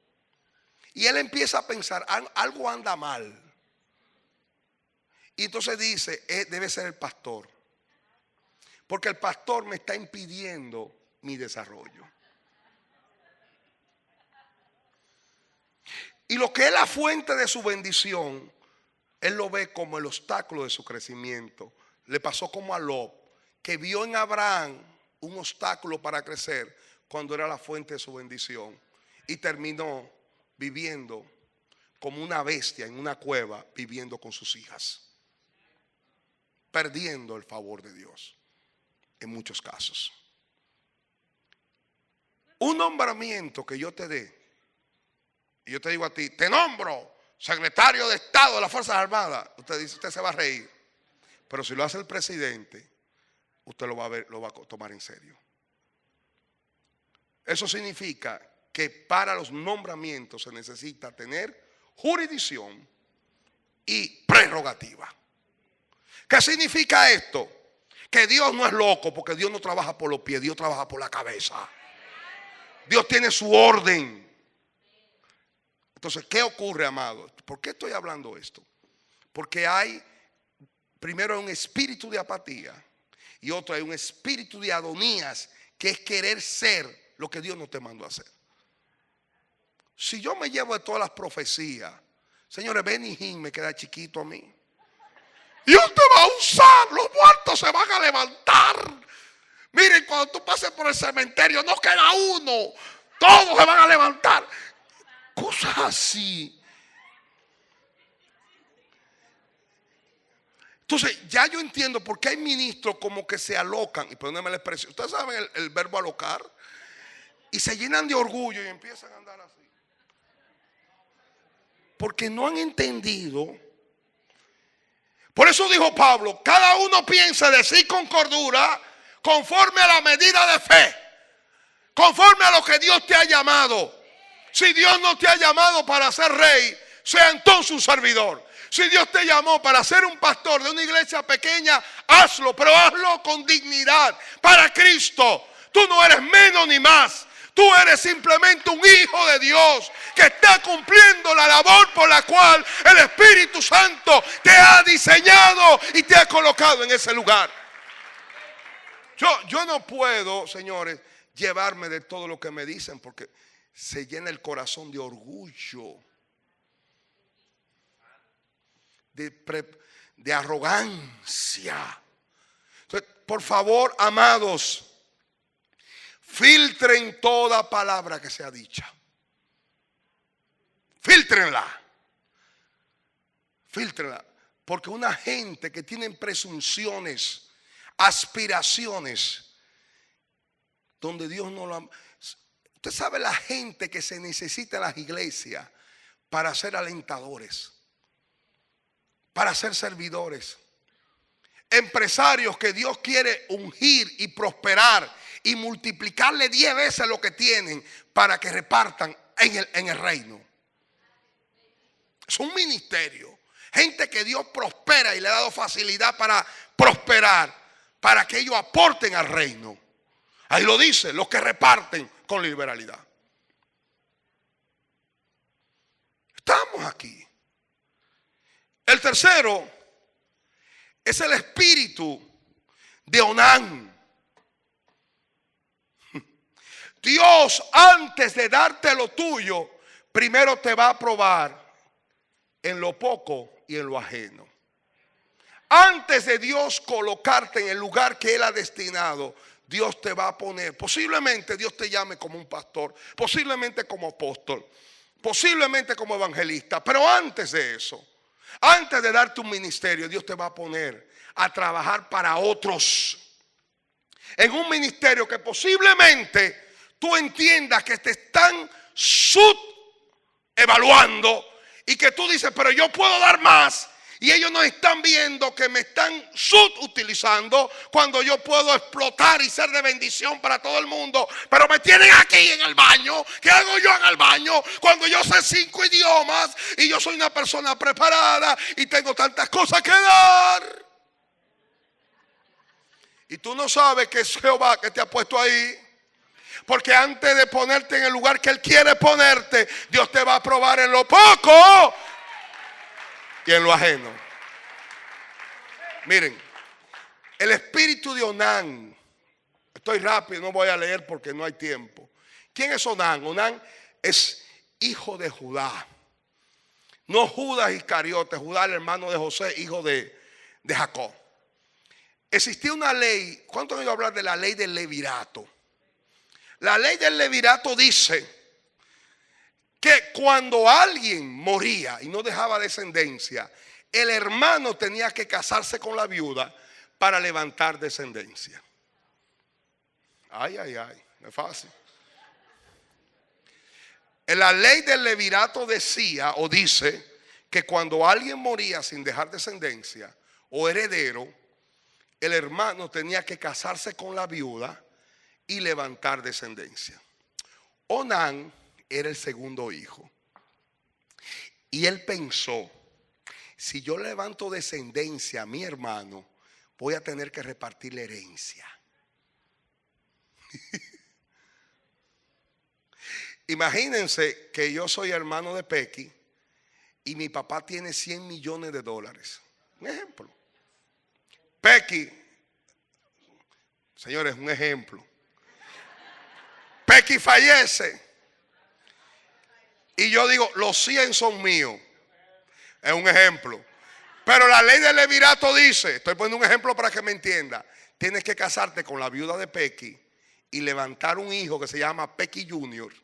Y él empieza a pensar, algo anda mal. Y entonces dice, debe ser el pastor. Porque el pastor me está impidiendo mi desarrollo. Y lo que es la fuente de su bendición, él lo ve como el obstáculo de su crecimiento. Le pasó como a Lot, que vio en Abraham un obstáculo para crecer cuando era la fuente de su bendición. Y terminó viviendo como una bestia en una cueva, viviendo con sus hijas, perdiendo el favor de Dios en muchos casos. Un nombramiento que yo te dé, y yo te digo a ti, te nombro secretario de Estado de las Fuerzas Armadas, usted dice, usted se va a reír. Pero si lo hace el presidente, usted lo va a ver, lo va a tomar en serio. Eso significa que para los nombramientos se necesita tener jurisdicción y prerrogativa. ¿Qué significa esto? Que Dios no es loco, porque Dios no trabaja por los pies, Dios trabaja por la cabeza. Dios tiene su orden. Entonces, ¿qué ocurre, amado? ¿Por qué estoy hablando esto? Porque hay, primero, un espíritu de apatía y otro, hay un espíritu de adonías, que es querer ser lo que Dios no te mandó a hacer. Si yo me llevo de todas las profecías, señores, Benny Hinn me queda chiquito a mí. Dios te va a usar, los muertos se van a levantar. Miren, cuando tú pases por el cementerio, no queda uno, todos se van a levantar. Cosas así. Entonces, ya yo entiendo por qué hay ministros como que se alocan, y perdónenme la expresión, ustedes saben el verbo alocar, y se llenan de orgullo y empiezan a andar así. Porque no han entendido. Por eso dijo Pablo, cada uno piensa de sí con cordura, conforme a la medida de fe, conforme a lo que Dios te ha llamado. Si Dios no te ha llamado para ser rey, sea entonces un servidor. Si Dios te llamó para ser un pastor de una iglesia pequeña, hazlo, pero hazlo con dignidad para Cristo. Tú no eres menos ni más. Tú eres simplemente un hijo de Dios que está cumpliendo la labor por la cual el Espíritu Santo te ha diseñado y te ha colocado en ese lugar. Yo no puedo, señores, llevarme de todo lo que me dicen, porque se llena el corazón de orgullo, de arrogancia. Entonces, por favor, amados, filtren toda palabra que sea dicha. Filtrenla. Filtrenla. Porque una gente que tiene presunciones, aspiraciones, donde Dios no lo... Usted sabe la gente que se necesita en las iglesias para ser alentadores, para ser servidores. Empresarios que Dios quiere ungir y prosperar y multiplicarle 10 veces lo que tienen para que repartan en el reino. Es un ministerio. Gente que Dios prospera y le ha dado facilidad para prosperar, para que ellos aporten al reino. Ahí lo dice, los que reparten con liberalidad. Estamos aquí. El tercero es el espíritu de Onán. Dios, antes de darte lo tuyo, primero te va a probar en lo poco y en lo ajeno. Antes de Dios colocarte en el lugar que Él ha destinado, Dios te va a poner, posiblemente Dios te llame como un pastor, posiblemente como apóstol, posiblemente como evangelista, pero antes de eso, antes de darte un ministerio, Dios te va a poner a trabajar para otros en un ministerio que posiblemente tú entiendas que te están subevaluando y que tú dices, pero yo puedo dar más. Y ellos no están viendo que me están subutilizando cuando yo puedo explotar y ser de bendición para todo el mundo. Pero me tienen aquí en el baño. ¿Qué hago yo en el baño cuando yo sé 5 idiomas y yo soy una persona preparada y tengo tantas cosas que dar? Y tú no sabes que es Jehová que te ha puesto ahí. Porque antes de ponerte en el lugar que Él quiere ponerte, Dios te va a probar en lo poco y en lo ajeno. Miren, el espíritu de Onán. Estoy rápido, no voy a leer porque no hay tiempo. ¿Quién es Onán? Onán es hijo de Judá. No Judas Iscariote, Judá el hermano de José, hijo de Jacob. Existía una ley. ¿Cuánto han oído hablar de la ley del levirato? La ley del levirato dice que cuando alguien moría y no dejaba descendencia, el hermano tenía que casarse con la viuda para levantar descendencia. Ay, ay, ay, no es fácil. En la ley del levirato decía o dice que cuando alguien moría sin dejar descendencia o heredero, el hermano tenía que casarse con la viuda y levantar descendencia. Onán era el segundo hijo. Y él pensó, si yo levanto descendencia a mi hermano, voy a tener que repartir la herencia. Imagínense que yo soy hermano de Pequi y mi papá tiene $100 millones. Un ejemplo. Pequi, señores, un ejemplo. Pequi fallece y yo digo, los 100 son míos. Es un ejemplo. Pero la ley del levirato dice, estoy poniendo un ejemplo para que me entienda, tienes que casarte con la viuda de Pequi y levantar un hijo que se llama Pequi Junior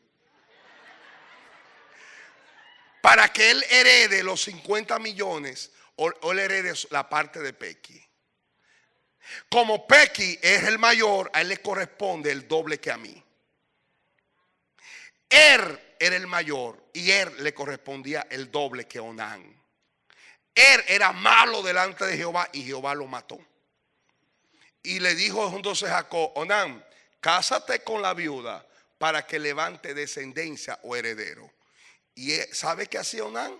para que él herede los 50 millones o él herede la parte de Pequi. Como Pequi es el mayor, a él le corresponde el doble que a mí. Era el mayor y le correspondía el doble que Onán. Era malo delante de Jehová y Jehová lo mató. Y le dijo entonces a Jacob, Onán, cásate con la viuda para que levante descendencia o heredero. Y ¿sabe qué hacía Onán?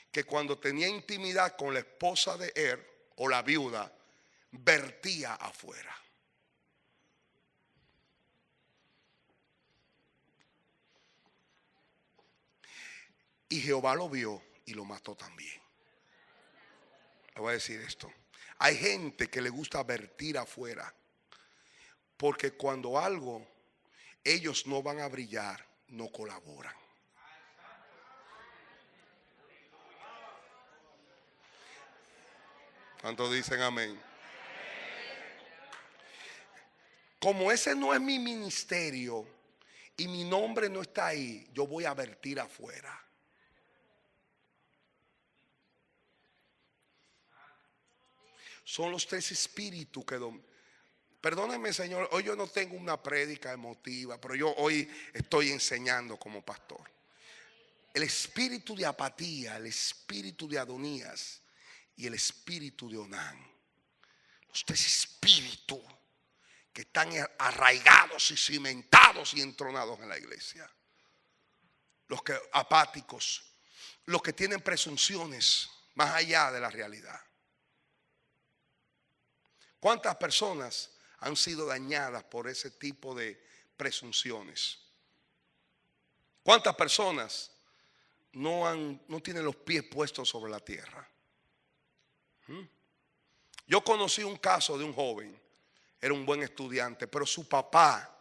Que cuando tenía intimidad con la esposa de o la viuda, vertía afuera. Y Jehová lo vio y lo mató también. Le voy a decir esto. Hay gente que le gusta vertir afuera, porque cuando ellos no van a brillar, no colaboran. ¿Cuántos dicen amén? Como ese no es mi ministerio y mi nombre no está ahí, yo voy a vertir afuera. Son los 3 espíritus que perdóneme, Señor, hoy yo no tengo una prédica emotiva, pero yo hoy estoy enseñando como pastor. El espíritu de apatía, el espíritu de Adonías y el espíritu de Onán. Los 3 espíritus que están arraigados y cimentados y entronados en la iglesia. Los que apáticos, los que tienen presunciones más allá de la realidad. ¿Cuántas personas han sido dañadas por ese tipo de presunciones? ¿Cuántas personas no tienen los pies puestos sobre la tierra? Yo conocí un caso de un joven, era un buen estudiante, pero su papá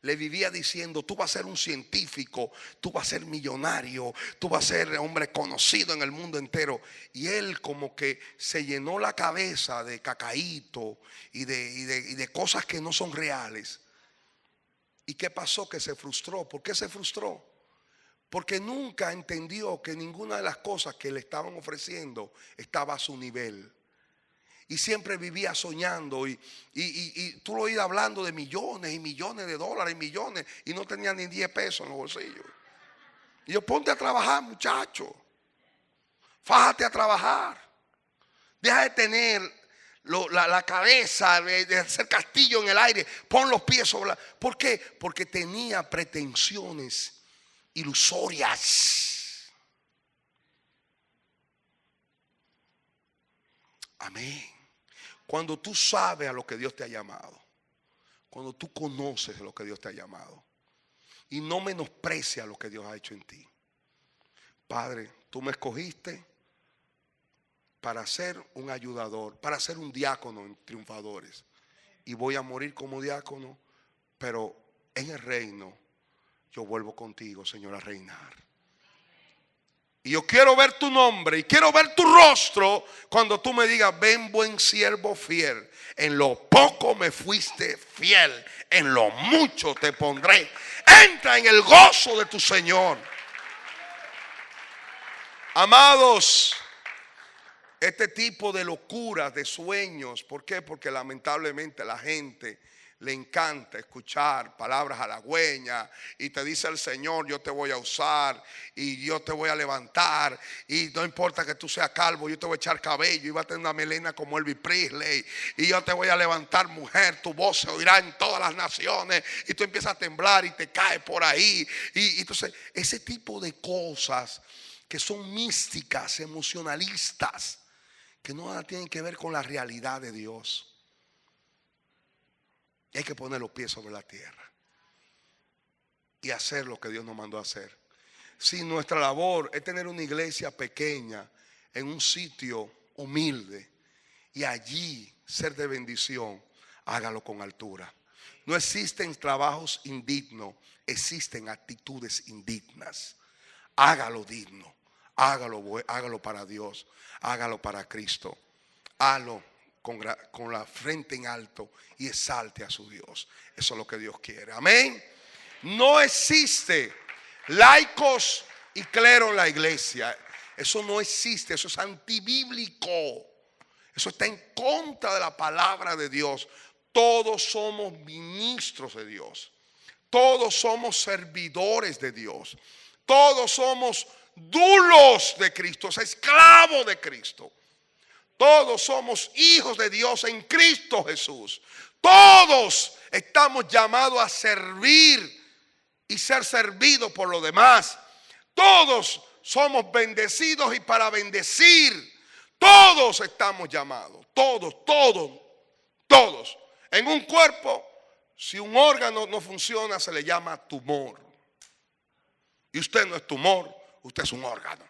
le vivía diciendo, tú vas a ser un científico, tú vas a ser millonario, tú vas a ser hombre conocido en el mundo entero. Y él como que se llenó la cabeza de cacaíto y de cosas que no son reales. ¿Y qué pasó? Que se frustró. ¿Por qué se frustró? Porque nunca entendió que ninguna de las cosas que le estaban ofreciendo estaba a su nivel. Y siempre vivía soñando y tú lo oías hablando de millones y millones de dólares y millones, y no tenía ni 10 pesos en los bolsillos. Y yo, ponte a trabajar, muchacho. Fájate a trabajar. Deja de tener la cabeza de hacer castillo en el aire. Pon los pies sobre ¿Por qué? Porque tenía pretensiones ilusorias. Amén. Cuando tú sabes a lo que Dios te ha llamado, cuando tú conoces lo que Dios te ha llamado y no menosprecias lo que Dios ha hecho en ti. Padre, tú me escogiste para ser un ayudador, para ser un diácono en Triunfadores, y voy a morir como diácono, pero en el reino yo vuelvo contigo, Señor, a reinar. Y yo quiero ver tu nombre y quiero ver tu rostro cuando tú me digas: ven, buen siervo fiel, en lo poco me fuiste fiel, en lo mucho te pondré. Entra en el gozo de tu Señor. Amados, este tipo de locuras, de sueños, ¿por qué? Porque lamentablemente la gente le encanta escuchar palabras halagüeñas y te dice el Señor: yo te voy a usar y yo te voy a levantar, y no importa que tú seas calvo, yo te voy a echar cabello y vas a tener una melena como Elvis Presley, y yo te voy a levantar, mujer, tu voz se oirá en todas las naciones, y tú empiezas a temblar y te caes por ahí. Y entonces ese tipo de cosas que son místicas, emocionalistas, que no tienen que ver con la realidad de Dios. Y hay que poner los pies sobre la tierra y hacer lo que Dios nos mandó a hacer. Si nuestra labor es tener una iglesia pequeña en un sitio humilde y allí ser de bendición, hágalo con altura. No existen trabajos indignos, existen actitudes indignas. Hágalo digno, hágalo para Dios, hágalo para Cristo. Hágalo con la frente en alto y exalte a su Dios. Eso es lo que Dios quiere. Amén. No existe laicos y clero en la iglesia. Eso no existe. Eso es antibíblico. Eso está en contra de la palabra de Dios. Todos somos ministros de Dios. Todos somos servidores de Dios. Todos somos dulos de Cristo, o sea, esclavos de Cristo. Todos somos hijos de Dios en Cristo Jesús. Todos estamos llamados a servir y ser servidos por los demás. Todos somos bendecidos y para bendecir. Todos estamos llamados. Todos. En un cuerpo, si un órgano no funciona, se le llama tumor. Y usted no es tumor, usted es un órgano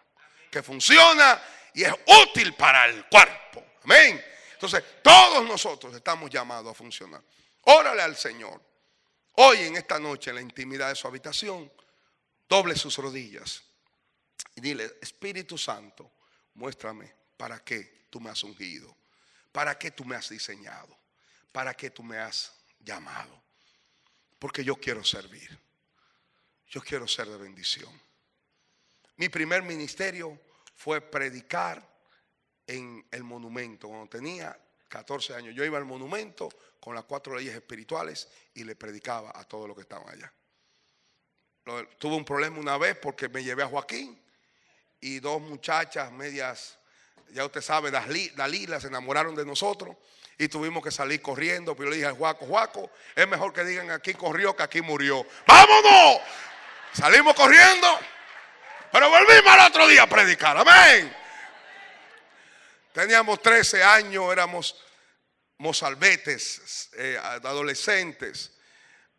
que funciona y es útil para el cuerpo. Amén. Entonces todos nosotros estamos llamados a funcionar. Órale al Señor. Hoy, en esta noche, en la intimidad de su habitación, doble sus rodillas y dile: Espíritu Santo, muéstrame para qué tú me has ungido, para qué tú me has diseñado, para qué tú me has llamado. Porque yo quiero servir. Yo quiero ser de bendición. Mi primer ministerio fue predicar en el monumento. Cuando tenía 14 años, yo iba al monumento con las 4 leyes espirituales y le predicaba a todos los que estaban allá. Tuve un problema una vez porque me llevé a Joaquín y 2 muchachas medias, ya usted sabe, Dalila, se enamoraron de nosotros y tuvimos que salir corriendo. Pero yo le dije al Juaco, es mejor que digan aquí corrió que aquí murió. ¡Vámonos! Salimos corriendo, pero volvimos al otro día a predicar. Amén. Teníamos 13 años, éramos mozalbetes, adolescentes,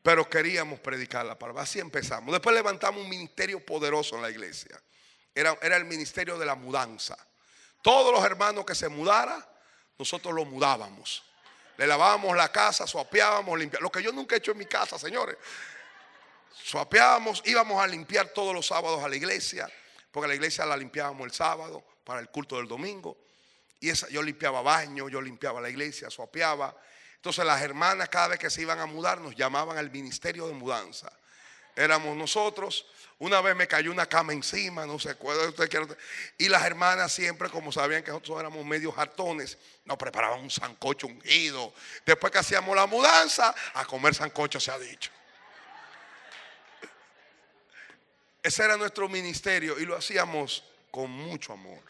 pero queríamos predicar la palabra. Así empezamos. Después levantamos un ministerio poderoso en la iglesia. Era el ministerio de la mudanza. Todos los hermanos que se mudara, nosotros los mudábamos. Le lavábamos la casa, suapeábamos, limpiábamos. Lo que yo nunca he hecho en mi casa, señores. Suapeábamos, íbamos a limpiar todos los sábados a la iglesia, porque la iglesia la limpiábamos el sábado para el culto del domingo. Y yo limpiaba baños, yo limpiaba la iglesia, suapeaba. Entonces las hermanas, cada vez que se iban a mudar, nos llamaban al ministerio de mudanza. Éramos nosotros. Una vez me cayó una cama encima, no se acuerda usted que. Y las hermanas siempre, como sabían que nosotros éramos medio hartones, nos preparaban un sancocho ungido. Después que hacíamos la mudanza, a comer sancocho se ha dicho. Ese era nuestro ministerio y lo hacíamos con mucho amor.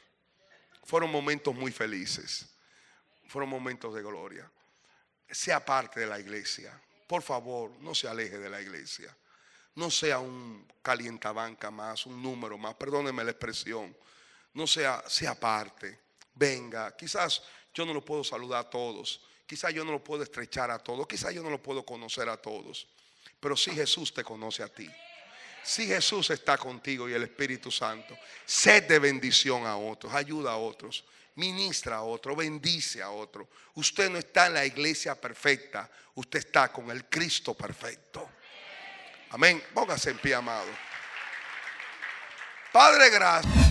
Fueron momentos muy felices. Fueron momentos de gloria. Sea parte de la iglesia. Por favor, no se aleje de la iglesia. No sea un calientabanca más, un número más. Perdónenme la expresión. No sea parte. Venga. Quizás yo no lo puedo saludar a todos. Quizás yo no lo puedo estrechar a todos. Quizás yo no lo puedo conocer a todos. Pero sí Jesús te conoce a ti. Si Jesús está contigo y el Espíritu Santo, sed de bendición a otros, ayuda a otros, ministra a otros, bendice a otros. Usted no está en la iglesia perfecta, usted está con el Cristo perfecto. Amén. Póngase en pie, amado. Padre, gracias.